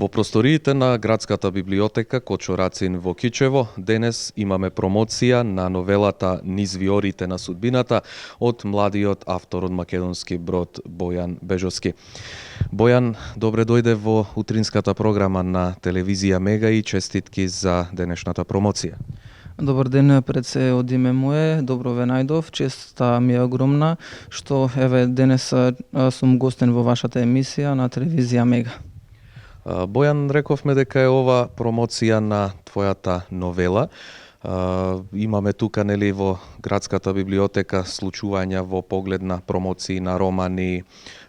Во просториите на Градската библиотека Кочо Рацин во Кичево денес имаме промоција на новелата Низ виорите на судбината од младиот автор од македонски брод Бојан Бежовски. Бојан, добре дојде во утринската програма на телевизија Мега и честитки за денешната промоција. Добар ден пред се од име мое, добро ве најдов, честа ми е огромна што еве денес сум гостен во вашата емисија на телевизија Мега. Бојан, рековме дека е ова промоција на твојата новела. Имаме тука нели во Градската библиотека случувања во поглед на промоции на романи,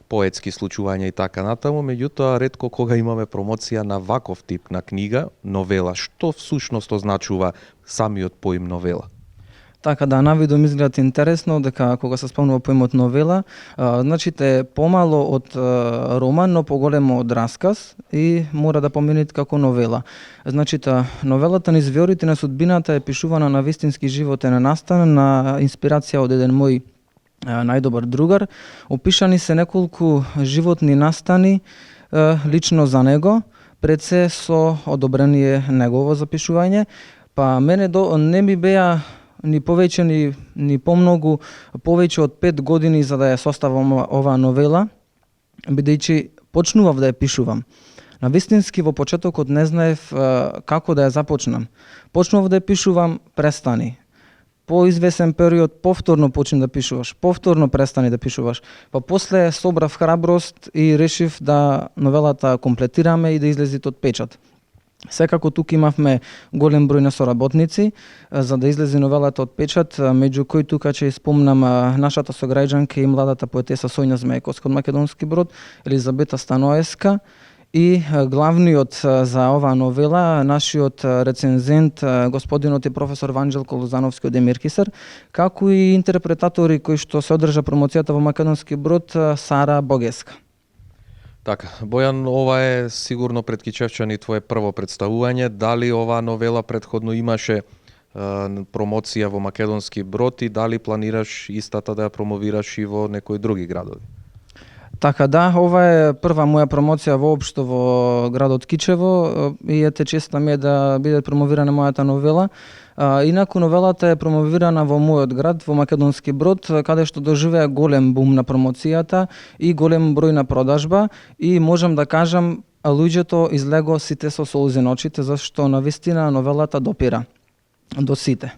поетски случувања и така натаму, меѓутоа ретко кога имаме промоција на ваков тип на книга, новела. Што всушност означува самиот поим новела? Така да, навидом изгледа интересно дека кога се спомнува поимот новела, значите помало од роман, но поголемо од расказ и мора да поменет како новела. Значите, новелата Низ виорите на судбината е пишувана на вистински животен настан на инспирација од еден мој најдобар другар. Опишани се неколку животни настани лично за него, пред се со одобрение негово запишување, па мене не ми беа ни повеќе ни помногу повеќе од 5 години за да ја составам оваа новела, бидејќи почнував да ја пишувам. На вистински во почетокот не знаев како да ја започнам. Почнував да ја пишувам, престани. По извесен период повторно почни да пишуваш, повторно престани да пишуваш. Па после собрав храброст и решив да новелата комплетираме и да излезе од печат. Секако тука имавме голем број на соработници за да излезе новелата од печат, меѓу кои тука ќе спомнам нашата сограѓанка и младата поетеса Соња Змејковска од македонски брод, Елизабета Станоевска и главниот за оваа новела, нашиот рецензент, господинот и професор Ванџелко Лозановски од Емир Кисар, како и интерпретатори кои што се одржа промоцијата во македонски брод, Сара Богеска. Така, Бојан, ова е сигурно пред кичевчани твое прво представување. Дали оваа новела претходно имаше промоција во македонски брод и дали планираш истата да ја промовираш и во некои други градови? Така да, ова е прва моја промоција воопшто во градот Кичево и ете честа ми е да биде промовирана мојата новела. Инаку новелата е промовирана во мојот град, во македонски брод, каде што доживеа голем бум на промоцијата и голем број на продажба и можам да кажам луѓето излего сите со солзи на очите, зашто навистина новелата допира до сите.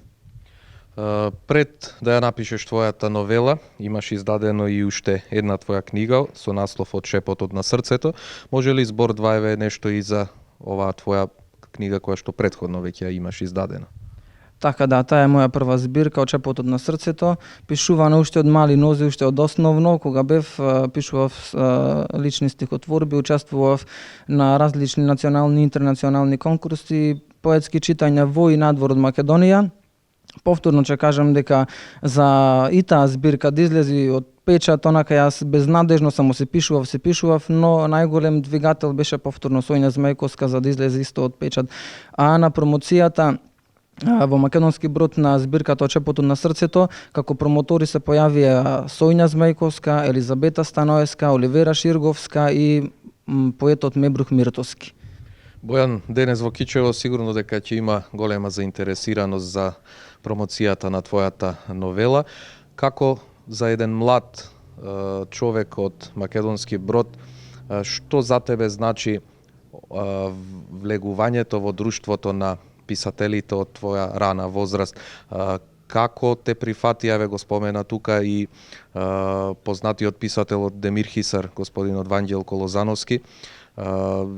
Пред да ја напишеш твојата новела, имаш издадено и уште една твоја книга со наслов Од шепотот на срцето. Може ли збор два еве нешто и за оваа твоја книга која што претходно веќе ја имаш издадена? Така да, таа е моја прва збирка Од шепотот на срцето, пишувана уште од мали нозе, уште од основно, кога бев пишував лични стихотворби, учествував на различни национални и интернационални конкурси, поетски читања во и надвор од Македонија. Повторно ќе кажам дека за и таа збирка да излези од печат, онака јас безнадежно само се пишував, но најголем двигател беше повторно Соња Змејковска за да излезе исто од печат. А на промоцијата во македонски брод на збирката Од шепотот на срцето, како промотори се појавија Соња Змејковска, Елизабета Станоевска, Оливера Ширговска и поетот Мебрух Миртовски. Бојан, денес во Кичево сигурно дека ќе има голема заинтересираност за промоцијата на твојата новела. Како за еден млад човек од македонски брод, што за тебе значи влегувањето во друштвото на писателите од твоја рана возраст? Како те прифатија, го спомена тука и познатиот писател од Емир Кисар, господинот Ванџелко Лозановски.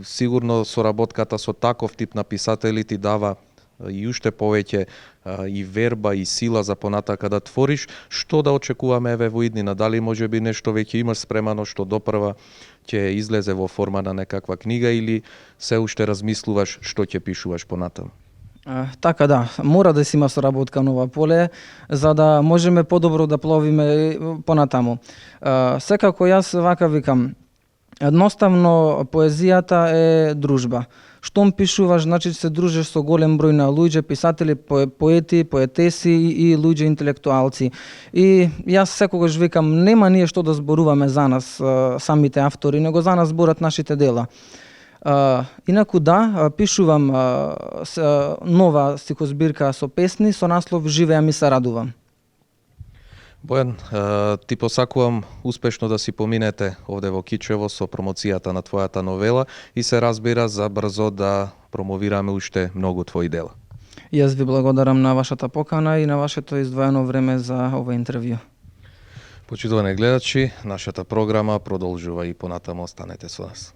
Сигурно соработката со таков тип на писатели ти дава и уште повеќе и верба и сила за понатака да твориш. Што да очекуваме еве во иднина? Дали можеби нешто веќе имаш спремано што допрва ќе излезе во форма на некаква книга или се уште размислуваш што ќе пишуваш понатаму? Така да, мора да си има соработка на ова поле за да можеме подобро да пловиме понатаму. Секако јас вака викам, едноставно поезијата е дружба. Штом пишуваш, значи се дружиш со голем број на луѓе, писатели, поети, поетеси и луѓе интелектуалци. И јас секогаш викам, нема ние што да зборуваме за нас самите автори, него за нас зборат нашите дела. Инаку да, пишувам нова стихозбирка со песни со наслов Живеам и се радувам. Бојан, ти посакувам успешно да си поминете овде во Кичево со промоцијата на твојата новела и се разбира за брзо да промовираме уште многу твои дела. Јас ви благодарам на вашата покана и на вашето издвоено време за ова интервју. Почитувани гледачи, нашата програма продолжува и понатаму, останете со нас.